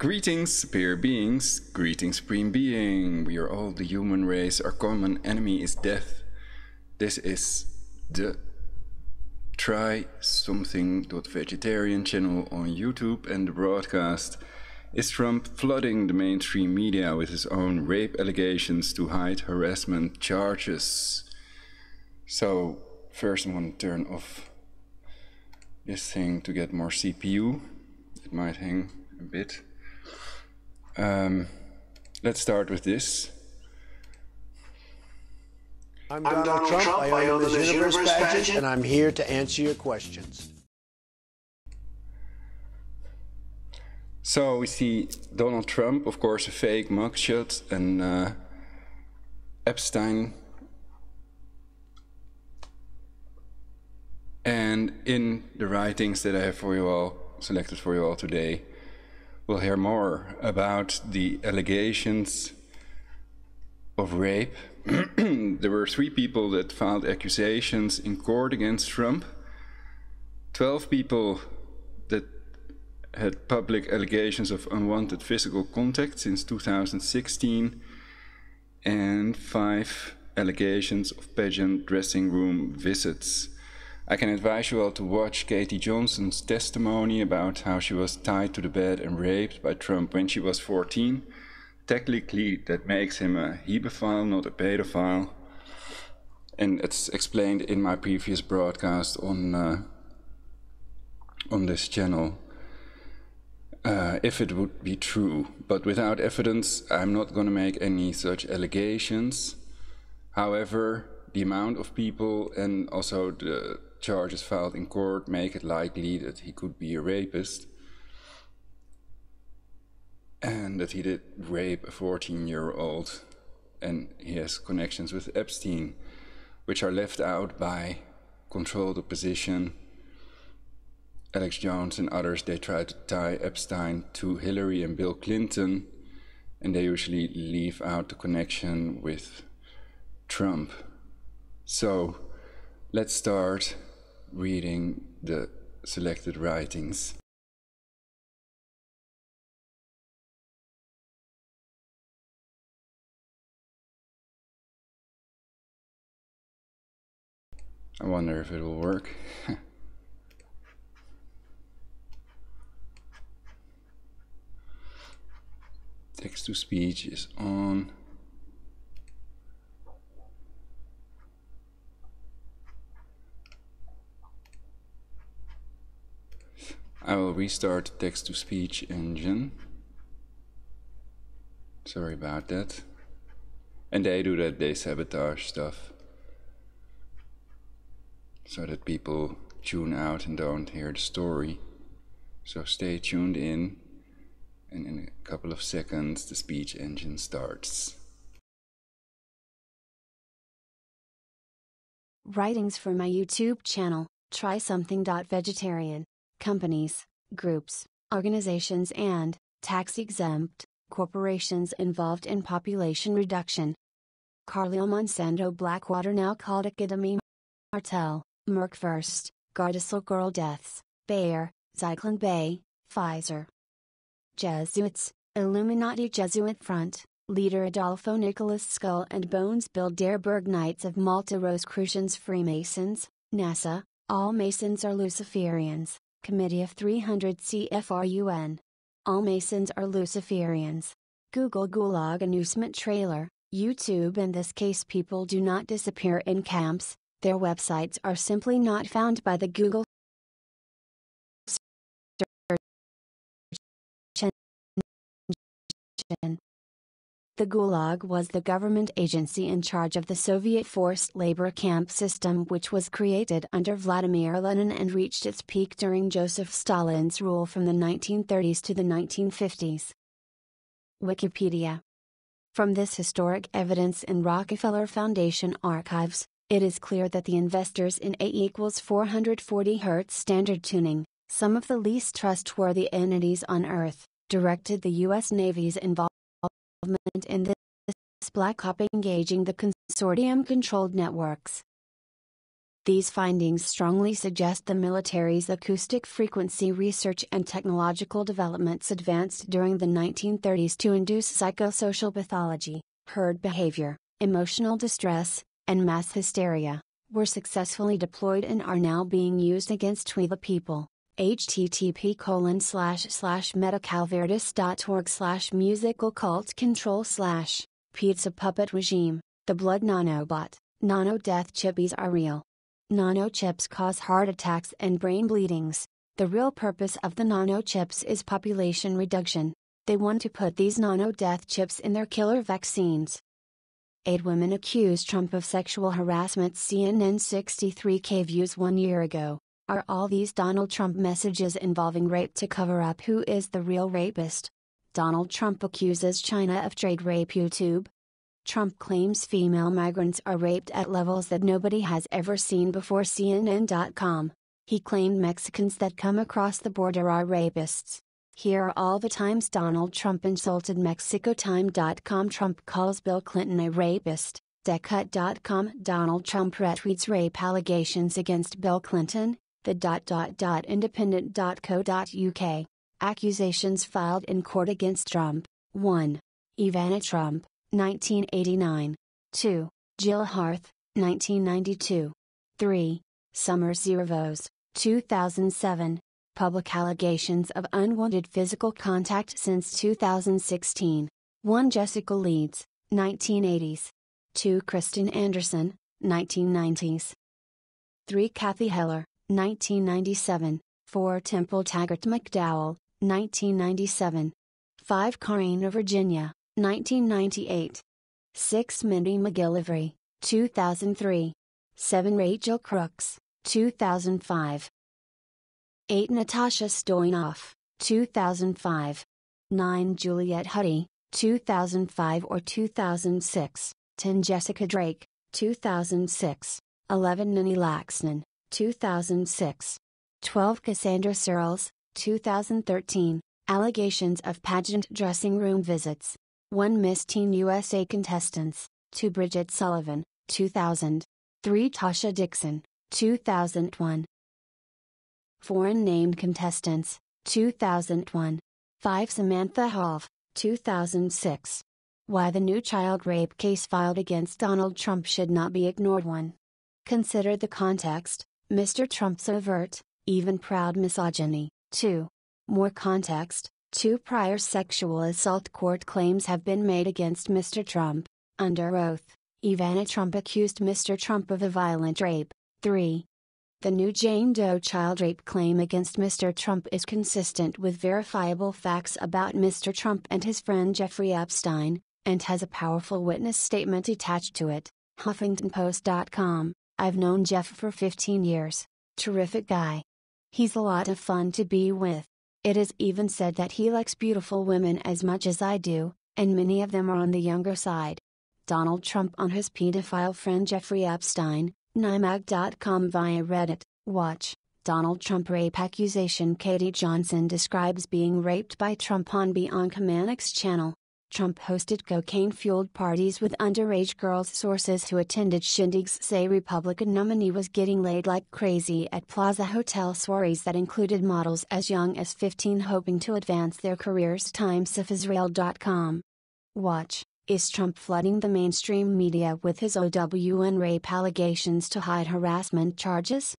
Greetings, superior beings. Greetings, supreme being. We are all the human race. Our common enemy is death. This is the Try Something.Vegetarian channel on YouTube, and the broadcast is Trump flooding the mainstream media with his own rape allegations to hide harassment charges. So, first I'm going to turn off this thing to get more CPU. It might hang a bit. Let's start with this. I'm Donald Trump. I own the Miss Universe pageant, and I'm here to answer your questions. So we see Donald Trump, of course, a fake mugshot, and Epstein. And in the writings that I have for you all, selected for you all today, we'll hear more about the allegations of rape. There were 3 people that filed accusations in court against Trump, 12 people that had public allegations of unwanted physical contact since 2016, and 5 allegations of pageant dressing room visits. I can advise you all to watch Katie Johnson's testimony about how she was tied to the bed and raped by Trump when she was 14. Technically, that makes him a hebephile, not a pedophile. And it's explained in my previous broadcast on this channel. If it would be true. But without evidence, I'm not going to make any such allegations. However, the amount of people and also the charges filed in court make it likely that he could be a rapist and that he did rape a 14-year-old, and he has connections with Epstein, which are left out by controlled opposition. Alex Jones and others, they try to tie Epstein to Hillary and Bill Clinton, and they usually leave out the connection with Trump. So let's start reading the selected writings. I wonder if it will work. Text to speech is on. I will restart the text-to-speech engine. Sorry about that. And they do that, they sabotage stuff, so that people tune out and don't hear the story. So stay tuned in, and in a couple of seconds the speech engine starts. Writings for my YouTube channel, Try Something.Vegetarian. Companies, groups, organizations and, tax-exempt, corporations involved in population reduction. Carlyle Monsanto Blackwater now called Academy Martel, Merck First, Gardasil Girl Deaths, Bayer, Zyklon Bay, Pfizer. Jesuits, Illuminati Jesuit Front, leader Adolfo Nicolas Skull and Bones Bilderberg Knights of Malta Rosicrucians Freemasons, NASA, all Masons are Luciferians. Committee of 300 CFR-UN. All Masons are Luciferians. Google Gulag Amusement Trailer, YouTube. In this case, people do not disappear in camps, their websites are simply not found by the Google search engine. The Gulag was the government agency in charge of the Soviet forced labor camp system, which was created under Vladimir Lenin and reached its peak during Joseph Stalin's rule from the 1930s to the 1950s. Wikipedia. From this historic evidence in Rockefeller Foundation archives, it is clear that the investors in A equals 440 Hz standard tuning, some of the least trustworthy entities on Earth, directed the U.S. Navy's involvement in this black op, engaging the consortium-controlled networks. These findings strongly suggest the military's acoustic frequency research and technological developments advanced during the 1930s to induce psychosocial pathology, herd behavior, emotional distress, and mass hysteria, were successfully deployed and are now being used against we the people. http://metacalverdis.org/musical-cult-control/ Pizza Puppet Regime, the Blood Nanobot, Nano-Death Chippies are real. Nanochips cause heart attacks and brain bleedings. The real purpose of the nanochips is population reduction. They want to put these nano-death chips in their killer vaccines. 8 women accuse Trump of sexual harassment. CNN 63K views 1 year ago. Are all these Donald Trump messages involving rape to cover up who is the real rapist? Donald Trump accuses China of trade rape. YouTube. Trump claims female migrants are raped at levels that nobody has ever seen before. CNN.com. He claimed Mexicans that come across the border are rapists. Here are all the times Donald Trump insulted Mexico. Time.com. Trump calls Bill Clinton a rapist. Decut.com. Donald Trump retweets rape allegations against Bill Clinton. The Independent.co.uk. Accusations filed in court against Trump. 1. Ivana Trump, 1989. 2. Jill Harth, 1992. 3. Summer Zervos, 2007. Public allegations of unwanted physical contact since 2016. 1. Jessica Leeds, 1980s. 2. Kristen Anderson, 1990s. 3. Kathy Heller, 1997. 4. Temple Taggart McDowell, 1997. 5. Karina Virginia, 1998. 6. Mindy McGillivray, 2003. 7. Rachel Crooks, 2005. 8. Natasha Stoyanov, 2005. 9. Juliette Huddy, 2005 or 2006. 10. Jessica Drake, 2006. 11. Nini Laxman, 2006. 12. Cassandra Searles, 2013. Allegations of pageant dressing room visits. 1. Miss Teen USA contestants. 2. Bridget Sullivan, 2000. 3. Tasha Dixon, 2001. Foreign named contestants, 2001. 5. Samantha Halve, 2006. Why the new child rape case filed against Donald Trump should not be ignored. 1. Consider the context, Mr. Trump's overt, even proud misogyny. 2. More context, 2 prior sexual assault court claims have been made against Mr. Trump. Under oath, Ivana Trump accused Mr. Trump of a violent rape. 3. The new Jane Doe child rape claim against Mr. Trump is consistent with verifiable facts about Mr. Trump and his friend Jeffrey Epstein, and has a powerful witness statement attached to it. HuffingtonPost.com. I've known Jeff for 15 years. Terrific guy. He's a lot of fun to be with. It is even said that he likes beautiful women as much as I do, and many of them are on the younger side. Donald Trump on his pedophile friend Jeffrey Epstein. NYMAG.com via Reddit. Watch. Donald Trump rape accusation. Katie Johnson describes being raped by Trump on Bianca Manick's channel. Trump hosted cocaine-fueled parties with underage girls. Sources who attended shindigs say Republican nominee was getting laid like crazy at Plaza Hotel soirees that included models as young as 15 hoping to advance their careers. TimesOfIsrael.com. Watch. Is Trump flooding the mainstream media with his OWN rape allegations to hide harassment charges?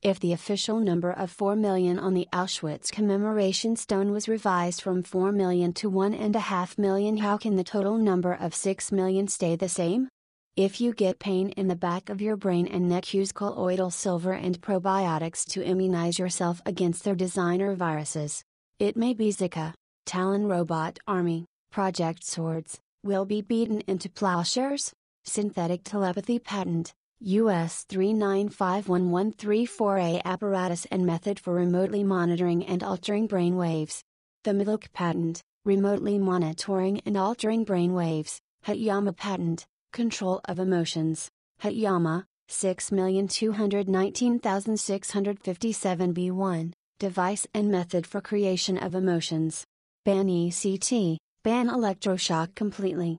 If the official number of 4 million on the Auschwitz commemoration stone was revised from 4 million to 1.5 million, how can the total number of 6 million stay the same? If you get pain in the back of your brain and neck, use colloidal silver and probiotics to immunize yourself against their designer viruses. It may be Zika. Talon Robot Army, Project Swords, will be beaten into plowshares? Synthetic telepathy patent, US 3951134A apparatus and method for remotely monitoring and altering brain waves. The Milk patent, remotely monitoring and altering brain waves. Hatayama patent, control of emotions. Hatayama, 6,219,657 B1, device and method for creation of emotions. Ban ECT. Ban electroshock completely.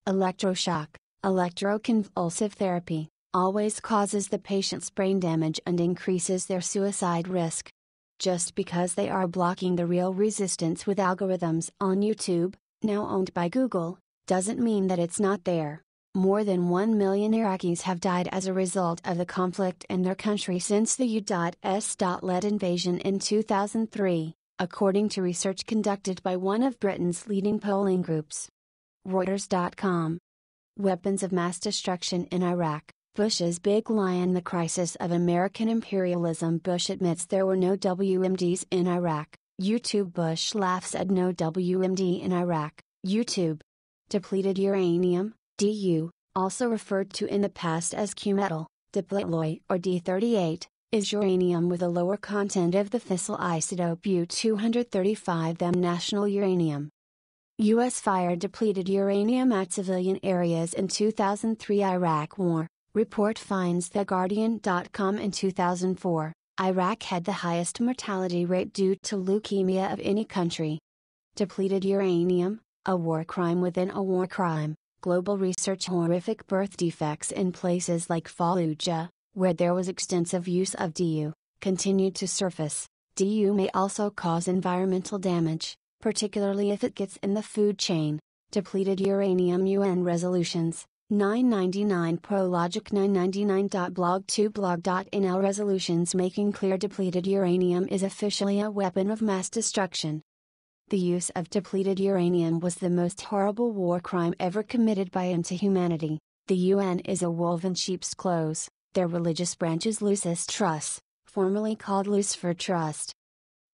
Electroshock, electroconvulsive therapy, always causes the patient's brain damage and increases their suicide risk. Just because they are blocking the real resistance with algorithms on YouTube, now owned by Google, doesn't mean that it's not there. More than 1 million Iraqis have died as a result of the conflict in their country since the U.S.-led invasion in 2003, according to research conducted by one of Britain's leading polling groups. Reuters.com. Weapons of mass destruction in Iraq. Bush's big lie in the crisis of American imperialism. Bush admits there were no WMDs in Iraq. YouTube. Bush laughs at no WMD in Iraq. YouTube. Depleted uranium, DU, also referred to in the past as Q-metal, diploy or D38, is uranium with a lower content of the fissile isotope U-235M. National uranium. U.S. fired depleted uranium at civilian areas in 2003. Iraq War. Report finds TheGuardian.com. In 2004, Iraq had the highest mortality rate due to leukemia of any country. Depleted uranium, a war crime within a war crime. Global research. Horrific birth defects in places like Fallujah, where there was extensive use of DU, continued to surface. DU may also cause environmental damage, particularly if it gets in the food chain. Depleted uranium. UN resolutions. 999 Prologic 999.blog2blog.nl. Resolutions making clear depleted uranium is officially a weapon of mass destruction. The use of depleted uranium was the most horrible war crime ever committed by humanity. The UN is a wolf in sheep's clothes. Their religious branch is Lucis Trust, formerly called Lucifer Trust.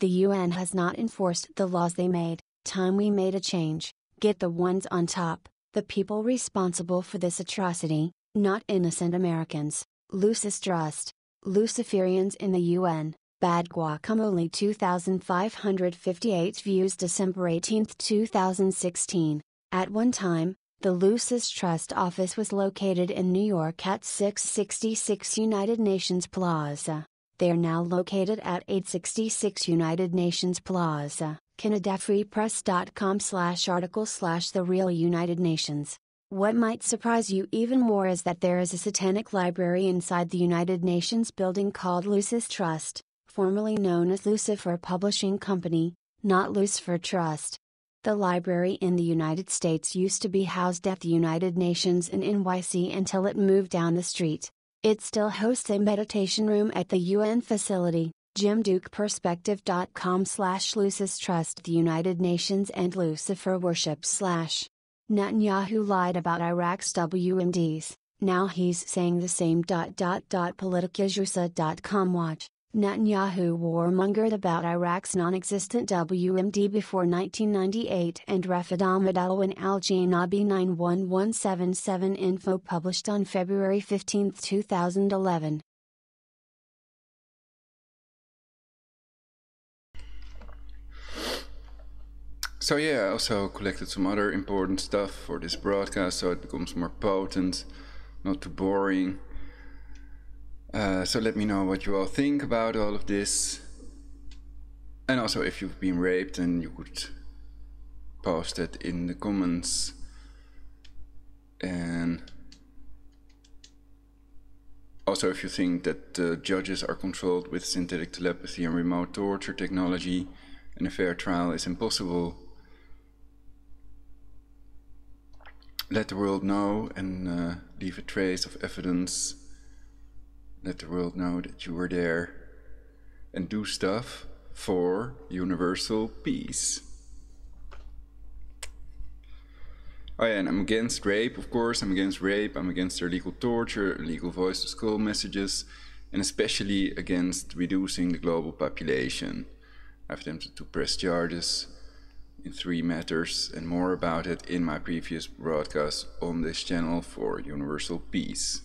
The UN has not enforced the laws they made. Time we made a change. Get the ones on top, the people responsible for this atrocity, not innocent Americans. Lucis Trust. Luciferians in the UN. Bad Guacamole. 2,558 views. December 18, 2016. At one time, the Lucis Trust office was located in New York at 666 United Nations Plaza. They are now located at 866 United Nations Plaza. CanadaFreePress.com/article/The Real United Nations. What might surprise you even more is that there is a satanic library inside the United Nations building called Lucis Trust, formerly known as Lucifer Publishing Company, not Lucifer Trust. The library in the United States used to be housed at the United Nations in NYC until it moved down the street. It still hosts a meditation room at the UN facility. JimDukePerspective.com/Lucis Trust. The United Nations and Lucifer Worship. Netanyahu lied about Iraq's WMDs, now he's saying the same. Politicajusa.com. Watch. Netanyahu warmongered about Iraq's non-existent WMD before 1998 and Rafid Ahmad Alwin al-Janabi. 91177 info published on February 15, 2011. So yeah, I also collected some other important stuff for this broadcast so it becomes more potent, not too boring. So let me know what you all think about all of this. And also if you've been raped, then you could post it in the comments. And also if you think that judges are controlled with synthetic telepathy and remote torture technology and a fair trial is impossible, let the world know and leave a trace of evidence. Let the world know that you were there and do stuff for universal peace. Oh yeah, and I'm against rape, of course. I'm against rape, I'm against illegal torture, illegal voice-to-skull messages, and especially against reducing the global population. I've attempted to press charges in 3 matters and more about it in my previous broadcast on this channel for universal peace.